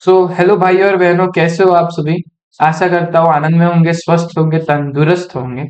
Hello भाई और बहनों, कैसे हो आप सभी। आशा करता हूँ आनंद में होंगे, स्वस्थ होंगे, तंदुरुस्त होंगे।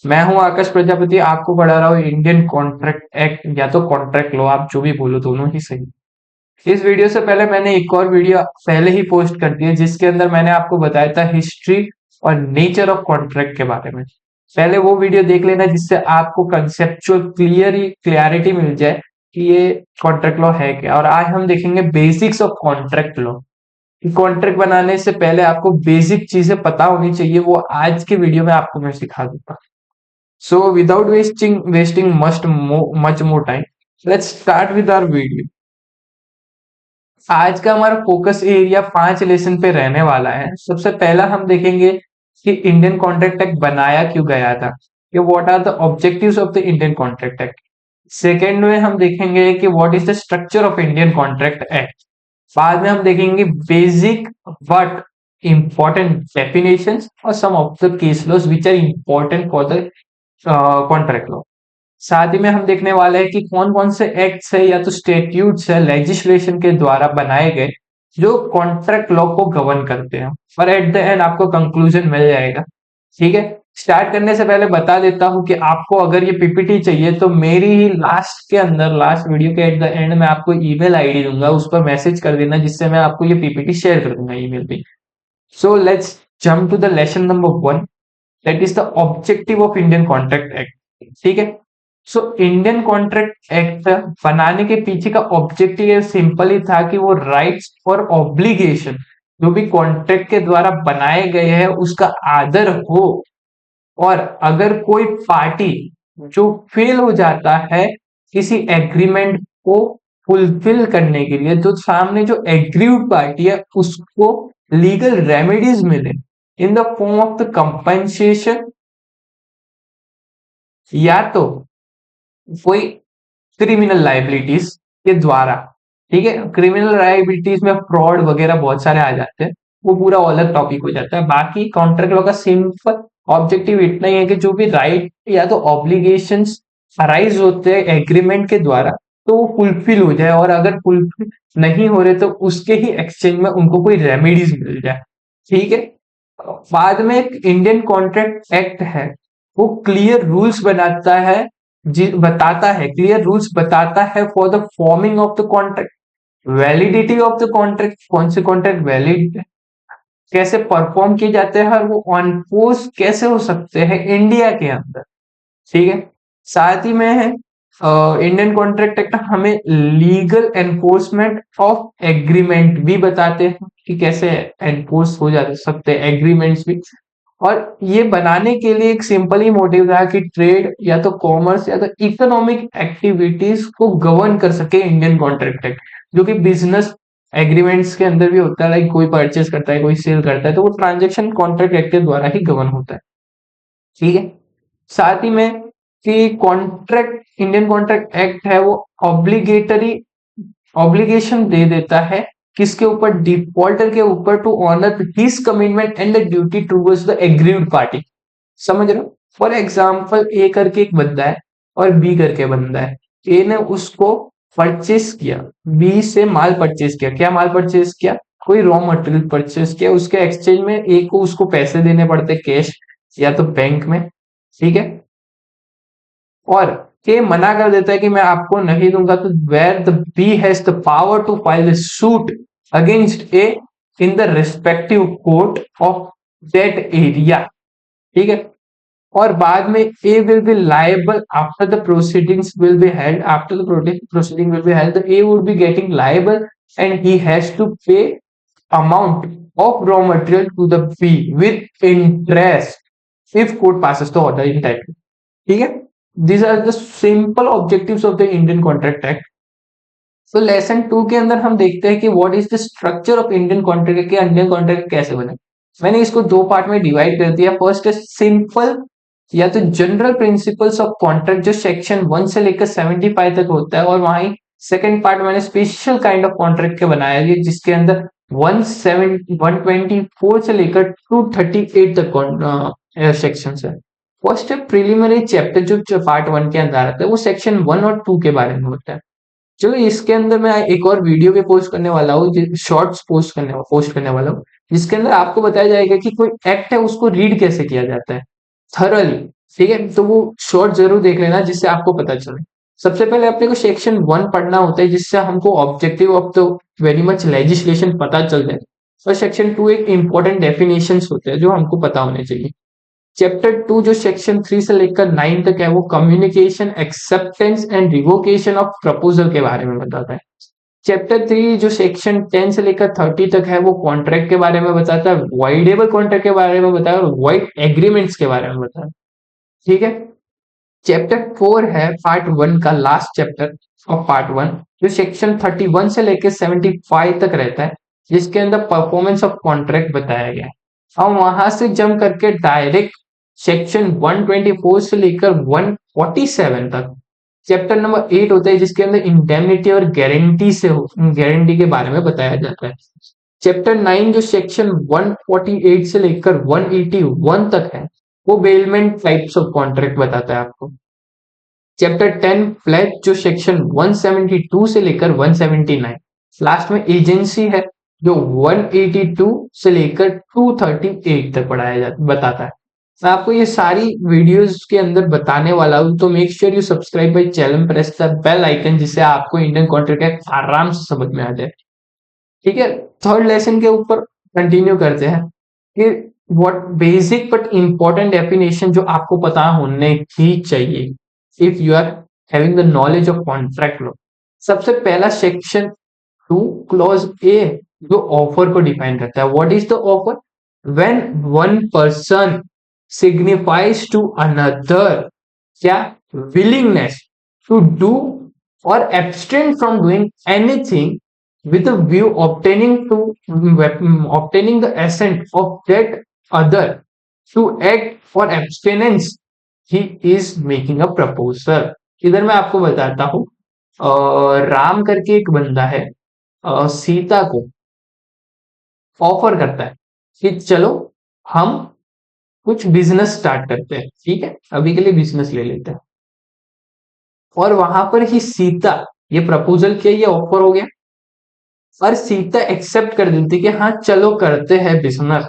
मैं हूँ आकाश प्रजापति, आपको पढ़ा रहा हूँ इंडियन कॉन्ट्रैक्ट एक्ट या तो कॉन्ट्रैक्ट लॉ, आप जो भी बोलो दोनों ही सही। इस वीडियो से पहले मैंने एक और वीडियो पहले ही पोस्ट कर दी है जिसके अंदर मैंने आपको बताया था हिस्ट्री और नेचर ऑफ कॉन्ट्रैक्ट के बारे में। पहले वो वीडियो देख लेना जिससे आपको कंसेप्चुअल क्लियरिटी मिल जाए कि ये कॉन्ट्रैक्ट लॉ है क्या। और आज हम देखेंगे basics of contract law. Contract बनाने से पहले आपको बेसिक चीजें पता होनी चाहिए, वो आज के वीडियो में आपको मैं सिखा दूंगा। So without wasting much more time, let's start with our video. आज का हमारा फोकस एरिया 5 लेसन पे रहने वाला है। सबसे पहला हम देखेंगे कि इंडियन कॉन्ट्रैक्ट एक्ट बनाया क्यों गया था, कि what are the objectives of the Indian contract Act. Second में हम देखेंगे कि what is the structure of Indian contract Act. बाद में हम देखेंगे बेसिक बट इंपॉर्टेंट डेफिनेशंस और some of the case laws which are important for the contract law. साथ ही में हम देखने वाले हैं कि कौन कौन से एक्ट्स है या तो स्टेट्यूट्स है लेजिस्लेशन के द्वारा बनाए गए जो कॉन्ट्रैक्ट लॉ को गवर्न करते हैं। और एट द एंड आपको कंक्लूजन मिल जाएगा। ठीक है। स्टार्ट करने से पहले बता देता हूं कि आपको अगर ये पीपीटी चाहिए तो मेरी ही लास्ट के अंदर, लास्ट वीडियो के एट द एंड में आपको ईमेल आईडी दूंगा, उस पर मैसेज कर देना जिससे मैं आपको ये पीपीटी शेयर कर दूंगा ईमेल पे। So let's jump to the lesson number 1, that is the objective of Indian contract act. ठीक है। सो इंडियन कॉन्ट्रैक्ट एक्ट बनाने के पीछे का ऑब्जेक्टिव सिंपल ही था कि वो राइट्स और ऑब्लिगेशन जो भी कॉन्ट्रैक्ट के द्वारा बनाए गए हैं उसका आदर हो। और अगर कोई पार्टी जो फेल हो जाता है किसी एग्रीमेंट को फुलफिल करने के लिए, तो सामने जो एग्रीड पार्टी है उसको लीगल रेमेडीज मिले in the form of the compensation, या तो कोई क्रिमिनल लाइबिलिटीज के द्वारा। ठीक है। क्रिमिनल लाइबिलिटीज में फ्रॉड वगैरह बहुत सारे आ जाते हैं, वो पूरा अलग टॉपिक हो जाता है। बाकी कॉन्ट्रैक्ट लॉ का सिंपल ऑब्जेक्टिव इतना ही है कि जो भी राइट या तो ऑब्लिगेशंस अराइज होते हैं एग्रीमेंट के द्वारा तो वो फुलफिल हो जाए, और अगर फुलफिल नहीं हो रहे तो उसके ही एक्सचेंज में उनको कोई रेमेडीज मिल जाए। ठीक है। बाद में एक इंडियन कॉन्ट्रैक्ट एक्ट है, वो क्लियर रूल्स बनाता है, बताता है, क्लियर रूल्स बताता है for the forming of the contract, validity of the contract, कौन से कॉन्ट्रैक्ट वैलिड, कैसे परफॉर्म किए जाते हैं और वो अनफोर्स कैसे हो सकते हैं इंडिया के अंदर। ठीक है। साथ ही में है इंडियन कॉन्ट्रैक्ट एक्ट हमें लीगल एनफोर्समेंट ऑफ एग्रीमेंट भी बताते हैं कि कैसे एनफोर्स हो जा सकते हैं एग्रीमेंट्स भी। और ये बनाने के लिए एक सिंपल ही मोटिव था कि ट्रेड या तो कॉमर्स या तो इकोनॉमिक एक्टिविटीज को गवर्न कर सके इंडियन कॉन्ट्रैक्ट एक्ट, जो कि बिजनेस एग्रीमेंट्स के अंदर भी होता है। लाइक कोई परचेस करता है, कोई सेल करता है, तो वो ट्रांजेक्शन कॉन्ट्रैक्ट एक्ट के द्वारा ही गवर्न होता है। ठीक है। साथ ही में कि कॉन्ट्रैक्ट, इंडियन कॉन्ट्रैक्ट एक्ट है वो ऑब्लिगेटरी ऑब्लिगेशन दे देता है किसके ऊपर, डिफॉल्टर के ऊपर, to honour his commitment and the duty towards the agreed party. समझ रहे हो। फॉर एग्जाम्पल ए करके एक बंदा है और बी करके बंदा है। ए ने उसको परचेस किया, बी से माल परचेस किया। क्या माल परचेस किया? कोई रॉ मटेरियल परचेस किया। उसके एक्सचेंज में ए को उसको पैसे देने पड़ते कैश या तो बैंक में। ठीक है। और ये मना कर देता है कि मैं आपको नहीं दूंगा, तो where the B has the power to file suit against A in the respective court of that area. ठीक है। और बाद में A will be liable after the proceedings will be held, after the proceeding will be held, A would be getting liable and he has to pay amount of raw material to the B with interest if court passes the order in time। ठीक है। These are the simple objectives of the Indian Contract Act। तो lesson 2 के अंदर हम देखते हैं कि what is the structure of Indian contract, के इंडियन कॉन्ट्रैक्ट कैसे बने। मैंने इसको दो पार्ट में डिवाइड कर दिया। फर्स्ट है सिंपल या तो जनरल प्रिंसिपल्स ऑफ कॉन्ट्रैक्ट जो सेक्शन 1 से लेकर 75 तक होता है, और वहीं सेकंड पार्ट मैंने स्पेशल काइंड ऑफ कॉन्ट्रैक्ट के बनाया है जिसके अंदर 124 से लेकर 238 तक सेक्शन है। फर्स्ट है प्रिलिमिनरी चैप्टर जो पार्ट 1 के अंदर आता है, वो सेक्शन 1 और 2 के बारे में होता है। चलो इसके अंदर मैं एक और वीडियो भी पोस्ट करने वाला हूँ, शॉर्ट्स पोस्ट करने वाला हूँ, जिसके अंदर आपको बताया जाएगा कि कोई एक्ट है उसको रीड कैसे किया जाता है थरली। ठीक है, तो वो शॉर्ट जरूर देख लेना जिससे आपको पता चले। सबसे पहले अपने को सेक्शन 1 पढ़ना होता है, जिससे हमको objective of the very much legislation पता चल जाए। और सेक्शन 2 एक इंपॉर्टेंट डेफिनेशन होते हैं जो हमको पता होने चाहिए। चैप्टर 2 जो सेक्शन 3 से लेकर 9 तक है वो communication, acceptance and revocation of proposal के बारे में बताता है। चैप्टर 3 जो सेक्शन 10 से लेकर 30 तक है वो कॉन्ट्रैक्ट के बारे में बताता है, वॉइडेबल कॉन्ट्रैक्ट के बारे में बताया और वॉइड एग्रीमेंट्स के बारे में बताया। ठीक है, चैप्टर 4 है पार्ट 1 का लास्ट चैप्टर ऑफ पार्ट 1, जो सेक्शन 31 से लेकर 75 तक रहता है, जिसके अंदर परफॉर्मेंस ऑफ कॉन्ट्रैक्ट बताया गया है। हम वहां से जम करके डायरेक्ट सेक्शन 124 से लेकर 147 तक चैप्टर नंबर 8 होता है, जिसके अंदर इंडेमनिटी और गारंटी के बारे में बताया जाता है। चैप्टर 9 जो सेक्शन 148 से लेकर 181 तक है वो बेलमेंट टाइप्स ऑफ कॉन्ट्रैक्ट बताता है आपको। चैप्टर 10 फ्लैट जो सेक्शन 172 से लेकर 179, लास्ट में एजेंसी है जो 182 से लेकर 238 तक बताता है। मैं आपको ये सारी वीडियोस के अंदर बताने वाला हूँ, तो make sure you subscribe my channel, press the bell icon, जिससे आपको इंडियन कॉन्ट्रैक्ट आराम से समझ में आ जाए। ठीक है, थर्ड लेसन के ऊपर कंटिन्यू करते हैं कि what basic but important definition जो आपको पता होने ही चाहिए if you are having the knowledge of contract law. सबसे पहला सेक्शन 2 क्लॉज ए जो ऑफर को डिफाइन करता है। What is the offer? When one person signifies to another क्या willingness to do or abstain from doing anything with a view obtaining the assent of that other to act or abstinence, he is making a proposal। इधर मैं आपको बताता हूँ, राम करके एक बंदा है, सीता को ऑफर करता है कि चलो हम कुछ बिजनेस स्टार्ट करते हैं। ठीक है, अभी के लिए बिजनेस ले लेते हैं। और वहां पर ही सीता, ये प्रपोजल किया, ये ऑफर हो गया, और सीता एक्सेप्ट कर देती कि हाँ चलो करते हैं बिजनेस।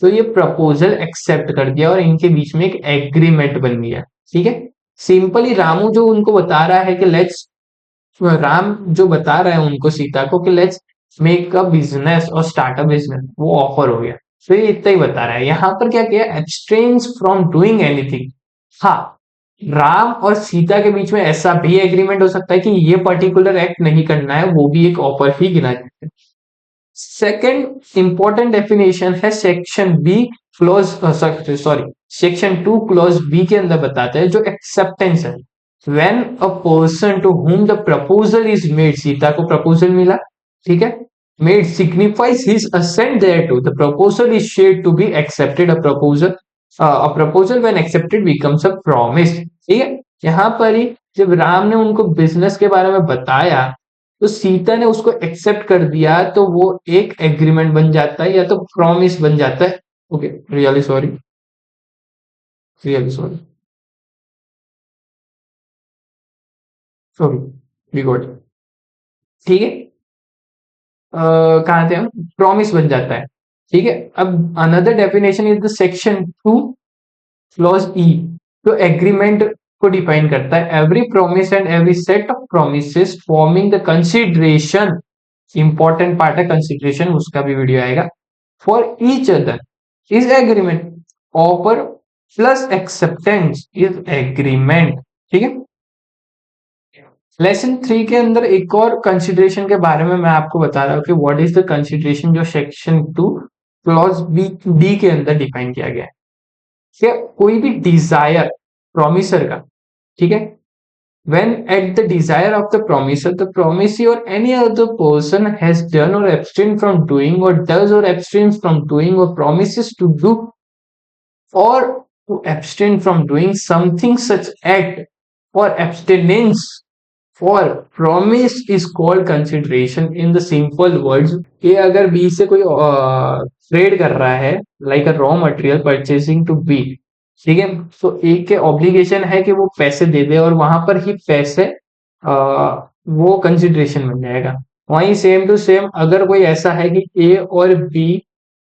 तो ये प्रपोजल एक्सेप्ट कर दिया और इनके बीच में एक एग्रीमेंट बन गया। ठीक है, सिंपली रामू जो उनको बता रहा है कि लेट्स राम जो बता रहा है उनको सीता को कि लेट्स मेक अ बिजनेस और स्टार्ट अ बिजनेस, वो ऑफर हो गया। तो ये इतना ही बता रहा है। यहाँ पर क्या किया? Abstains from doing anything. हाँ, राम और सीता के बीच में ऐसा भी एग्रीमेंट हो सकता है कि ये पर्टिकुलर एक्ट नहीं करना है, वो भी एक ऑफर ही गिना जाता है। सेकेंड इंपॉर्टेंट डेफिनेशन है section B clause sorry section 2 clause B के अंदर बताता है जो एक्सेप्टेंस है। When a person to whom the proposal is made, Sita को प्रपोजल मिला, ठीक है, made signifies his assent thereto, the proposal is shared to be accepted. A proposal when accepted becomes a promise. ठीक है, यहाँ पर ही जब राम ने उनको बिजनेस के बारे में बताया तो सीता ने उसको एक्सेप्ट कर दिया, तो वो एक एग्रीमेंट बन जाता है या तो प्रॉमिस बन जाता है। Okay, really sorry, really sorry, sorry, we got. ठीक है, कहाँ थे हम? प्रॉमिस बन जाता है। ठीक है, अब another definition is the section 2 clause ई, जो एग्रीमेंट को डिफाइन करता है। Every promise and every set of promises forming the consideration, important part है कंसिडरेशन, उसका भी वीडियो आएगा, for each other is agreement. Offer plus acceptance is agreement. ठीक है, लेसन 3 के अंदर एक और कंसिडरेशन के बारे में मैं आपको बता रहा हूँ कि व्हाट इज द कंसिडरेशन, जो सेक्शन 2 क्लॉज बी डी के अंदर डिफाइन किया गया है कि कोई भी डिजायर प्रोमिसर का, ठीक है, when at the desire of the promiser, the promisee or any other person has done or abstained from doing or does or abstains from doing or promises to do or to abstain from doing something such act or abstinence for promise is called consideration। in the simple words, कि अगर B से कोई trade कर रहा है like a raw material purchasing to be, ठीक है, तो एक के ऑब्लिगेशन है कि वो पैसे दे दे और वहां पर ही पैसे वो कंसिडरेशन बन जाएगा। वहीं सेम टू सेम अगर कोई ऐसा है कि ए और बी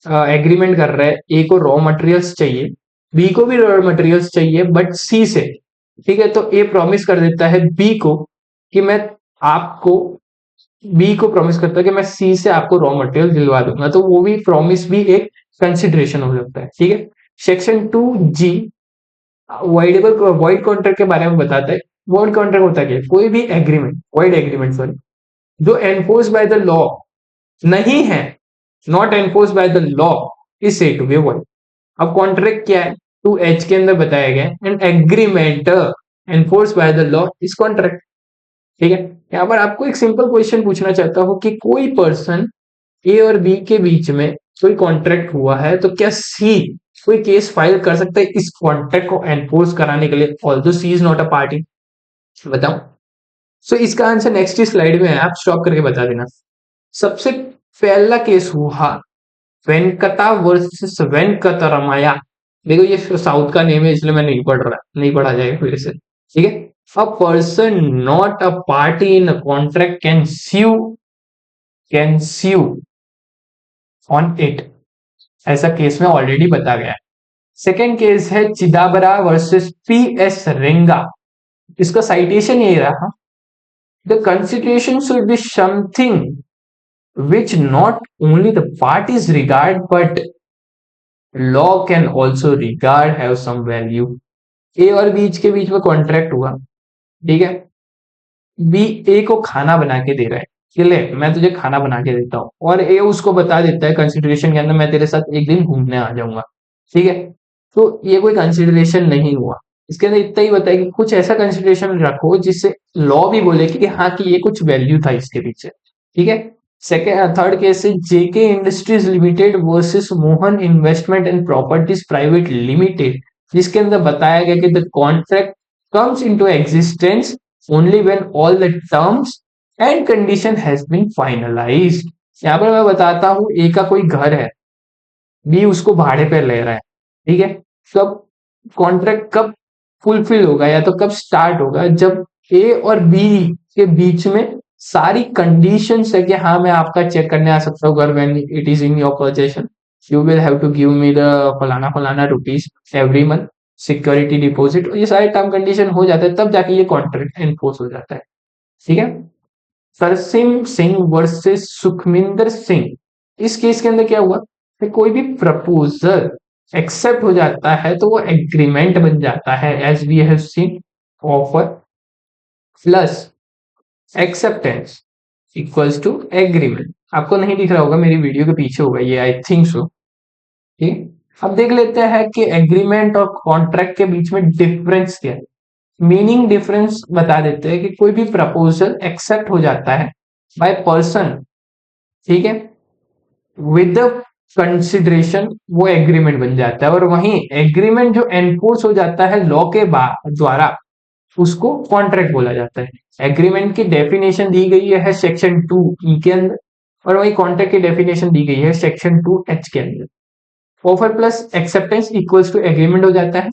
एग्रीमेंट कर रहा है, ए को रॉ मटेरियल्स चाहिए, बी को भी रॉ मटेरियल्स चाहिए बट सी से, ठीक है, तो ए प्रॉमिस कर देता है बी को कि मैं आपको, बी को प्रॉमिस करता है कि मैं सी से आपको रॉ मटेरियल दिलवा दूंगा, तो वो भी प्रॉमिस भी एक कंसिडरेशन हो सकता है, ठीक है। Section 2G voidable void contract के बारे में बताता है। वॉइड कॉन्ट्रैक्ट होता है क्या? कोई भी एग्रीमेंट, वॉइड एग्रीमेंट सॉरी, जो एनफोर्स बाय द लॉ नहीं है, not enforce by the law, is said to be void. अब कॉन्ट्रैक्ट क्या है? 2H के अंदर बताया गया है, an agreement enforce by the law is contract, ठीक है। यहाँ पर आपको एक सिंपल क्वेश्चन पूछना चाहता हूं कि कोई पर्सन ए और बी के बीच में कोई कॉन्ट्रैक्ट हुआ है, तो क्या सी कोई केस फाइल कर सकता है इस कॉन्ट्रैक्ट को एनफोर्स कराने के लिए, although she is not a party? बताओ। सो इसका आंसर नेक्स्ट स्लाइड में है, आप स्टॉप करके बता देना। सबसे पहला केस हुआ वेंकटा वर्सेस वेंकटरमया। देखो ये साउथ का नेम है इसलिए मैं नहीं पढ़ रहा, नहीं पढ़ा जाएगा फिर से, ठीक है। A person not a party in a contract can sue on it, ऐसा केस में ऑलरेडी बता गया है। सेकेंड केस है Chidambara versus P S Ranga. इसका साइटेशन ये रहा, the consideration should be something which not only the parties regard but law can also regard have some value। ए और बीच के बीच में कॉन्ट्रैक्ट हुआ, ठीक है। बी ए को खाना बना के दे रहा है कि ले मैं तुझे खाना बना के देता हूँ, और ए उसको बता देता है कंसिडरेशन के अंदर मैं तेरे साथ एक दिन घूमने आ जाऊंगा, ठीक है। तो ये कोई कंसिडरेशन नहीं हुआ, इसके अंदर इतना ही बताया कि कुछ ऐसा कंसिडरेशन रखो जिससे लॉ भी बोले कि हाँ कि ये कुछ वैल्यू था इसके पीछे, ठीक है। सेकेंड थर्ड केस है JK Industries Limited versus Mohan Investment and Properties Private Limited, जिसके अंदर बताया गया कि the contract comes into existence only when all the terms and condition has been finalized। यहाँ पर मैं बताता हूँ, ए का कोई घर है, बी उसको भाड़े पे ले रहा है, ठीक है। तो अब कॉन्ट्रैक्ट कब फुलफिल होगा या तो कब स्टार्ट होगा? जब ए और बी के बीच में सारी कंडीशंस है कि हाँ मैं आपका चेक करने आ सकता हूँ घर, when it is in your possession you will have to give me the फलाना फलाना rupees every month, security deposit, ये सारे टर्म कंडीशन हो जाते हैं, तब जाके ये कॉन्ट्रैक्ट एनफोर्स हो जाता है, ठीक है। सरसिम सिंह वर्सेस सुखमिंदर सिंह, इस केस के अंदर क्या हुआ कि कोई भी प्रपोजल एक्सेप्ट हो जाता है तो वो एग्रीमेंट बन जाता है, as we have seen offer plus acceptance equals to agreement. आपको नहीं दिख रहा होगा, मेरी वीडियो के पीछे होगा ये, आई थिंक सो, ठीक है। अब देख लेते हैं कि एग्रीमेंट और कॉन्ट्रैक्ट के बीच में डिफरेंस क्या है। मीनिंग डिफरेंस बता देते हैं कि कोई भी प्रपोजल एक्सेप्ट हो जाता है बाय पर्सन, ठीक है, विद द कंसिडरेशन, वो एग्रीमेंट बन जाता है, और वहीं एग्रीमेंट जो एनफोर्स हो जाता है लॉ के द्वारा उसको कॉन्ट्रैक्ट बोला जाता है। एग्रीमेंट की डेफिनेशन दी गई है सेक्शन 2E के अंदर, और वही कॉन्ट्रैक्ट की डेफिनेशन दी गई है सेक्शन 2H के अंदर। Offer plus acceptance equals to agreement हो जाता है,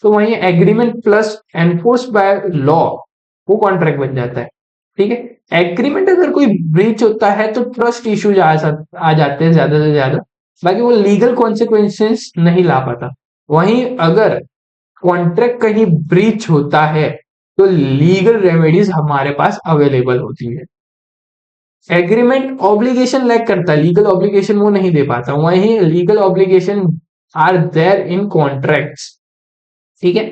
तो वहीं agreement plus enforce by law वो कॉन्ट्रैक्ट बन जाता है, ठीक है। एग्रीमेंट अगर कोई ब्रीच होता है तो ट्रस्ट इश्यूज आ जाते हैं ज्यादा से ज्यादा, बाकी वो लीगल कॉन्सिक्वेंसेस नहीं ला पाता। वहीं अगर कॉन्ट्रैक्ट कहीं ब्रीच होता है तो लीगल रेमेडीज हमारे पास अवेलेबल होती है। एग्रीमेंट ऑब्लिगेशन लैक करता है, लीगल ऑब्लिगेशन वो नहीं दे पाता, वहीं legal obligation are there in contracts, ठीक है।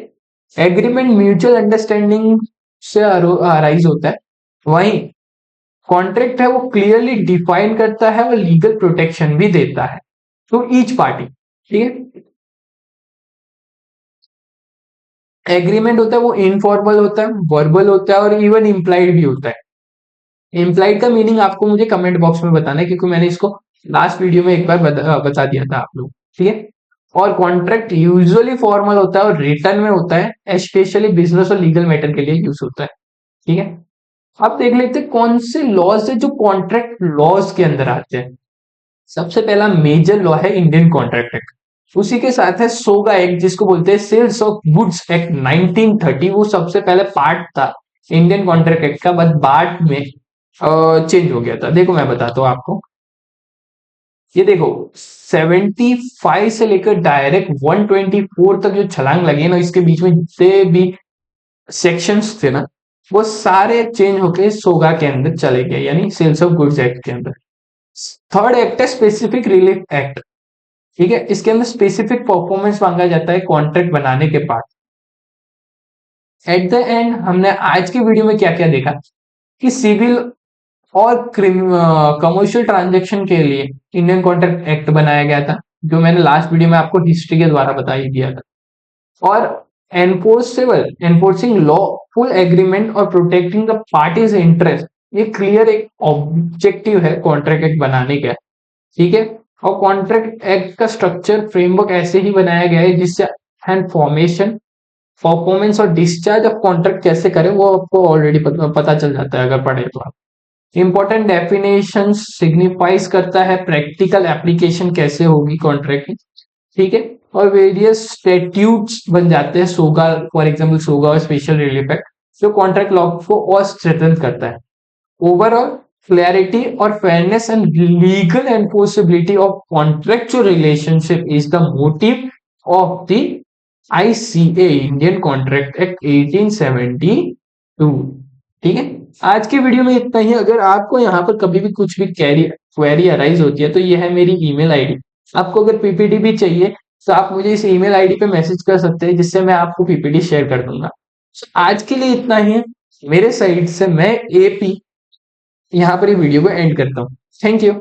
एग्रीमेंट म्यूचुअल अंडरस्टैंडिंग से अराइज होता है, वहीं कॉन्ट्रैक्ट है वो क्लियरली डिफाइन करता है और लीगल प्रोटेक्शन भी देता है टू ईच पार्टी, ठीक है। एग्रीमेंट होता है वो इनफॉर्मल होता है, वर्बल होता है, और इवन इम्प्लाइड भी होता है। इम्प्लाइड का मीनिंग आपको मुझे कमेंट बॉक्स में बताना है, क्योंकि मैंने इसको लास्ट वीडियो में एक बार बता दिया था आप लोग, ठीक है। और कॉन्ट्रैक्ट यूजुअली फॉर्मल होता है और रिटर्न में होता है, स्पेशली बिजनेस और लीगल मैटर के लिए यूज होता है, ठीक है। अब देख लेते हैं कौन से लॉज है जो कॉन्ट्रैक्ट लॉज के अंदर आते हैं। सबसे पहला मेजर लॉ है इंडियन कॉन्ट्रैक्ट एक्ट, उसी के साथ है सोगा एक्ट जिसको बोलते हैं सेल्स ऑफ गुड्स एक्ट 1930, वो सबसे पहले पार्ट था इंडियन कॉन्ट्रैक्ट एक्ट का, बट बाद में चेंज हो गया था। देखो मैं बताता हूँ आपको, ये देखो 75 से लेकर डायरेक्ट 124 तक जो छलांग लगी है ना, इसके बीच में जितने भी सेक्शंस थे ना, वो सारे चेंज होके सोगा के अंदर चले गए, यानी सेल्स ऑफ गुड्स एक्ट के अंदर। थर्ड एक्ट है स्पेसिफिक रिलीफ एक्ट। ठीक है, इसके अंदर स्पेसिफिक परफॉर्मेंस मांगा जाता है कॉन्ट्रैक्ट बनाने के बाद। एट द एंड हमने आज की वीडियो में क्या क्या देखा कि सिविल और कमर्शियल ट्रांजैक्शन के लिए इंडियन कॉन्ट्रैक्ट एक्ट बनाया गया था, जो मैंने लास्ट वीडियो में आपको हिस्ट्री के द्वारा बता ही दिया था। और enforceable enforcing law, full agreement और प्रोटेक्टिंग द पार्टीज इंटरेस्ट, ये क्लियर एक ऑब्जेक्टिव है कॉन्ट्रैक्ट एक्ट बनाने का। ठीक है, और कॉन्ट्रैक्ट एक्ट का स्ट्रक्चर फ्रेमवर्क ऐसे ही बनाया गया है जिससे फॉर्मेशन, परफॉर्मेंस और डिस्चार्ज ऑफ कॉन्ट्रैक्ट कैसे करें वो आपको ऑलरेडी पता चल जाता है अगर पढ़े तो आप। इंपॉर्टेंट डेफिनेशन सिग्निफाइज करता है प्रैक्टिकल एप्लीकेशन कैसे होगी कॉन्ट्रैक्ट की। ठीक है, और वेरियस स्टेट्यूट्स बन जाते हैं, सोगा फॉर एग्जांपल, सोगा और स्पेशल रिलीफ एक्ट, जो कॉन्ट्रैक्ट लॉ को और स्ट्रेंथन करता है। ओवरऑल क्लैरिटी और fairness and legal enforceability of contractual relationship is the motive of the ICA, Indian contract act 1872। ठीक है, आज के वीडियो में इतना ही। अगर आपको यहाँ पर कभी भी कुछ भी क्वेरी अराइज होती है तो ये है मेरी ईमेल आईडी। आपको अगर पीपीटी भी चाहिए तो आप मुझे इस ईमेल आईडी पे मैसेज कर सकते हैं, जिससे मैं आपको पीपीटी शेयर कर दूंगा। आज के लिए इतना ही है मेरे साइड से। मैं एपी यहाँ पर ये वीडियो को एंड करता हूँ। Thank you.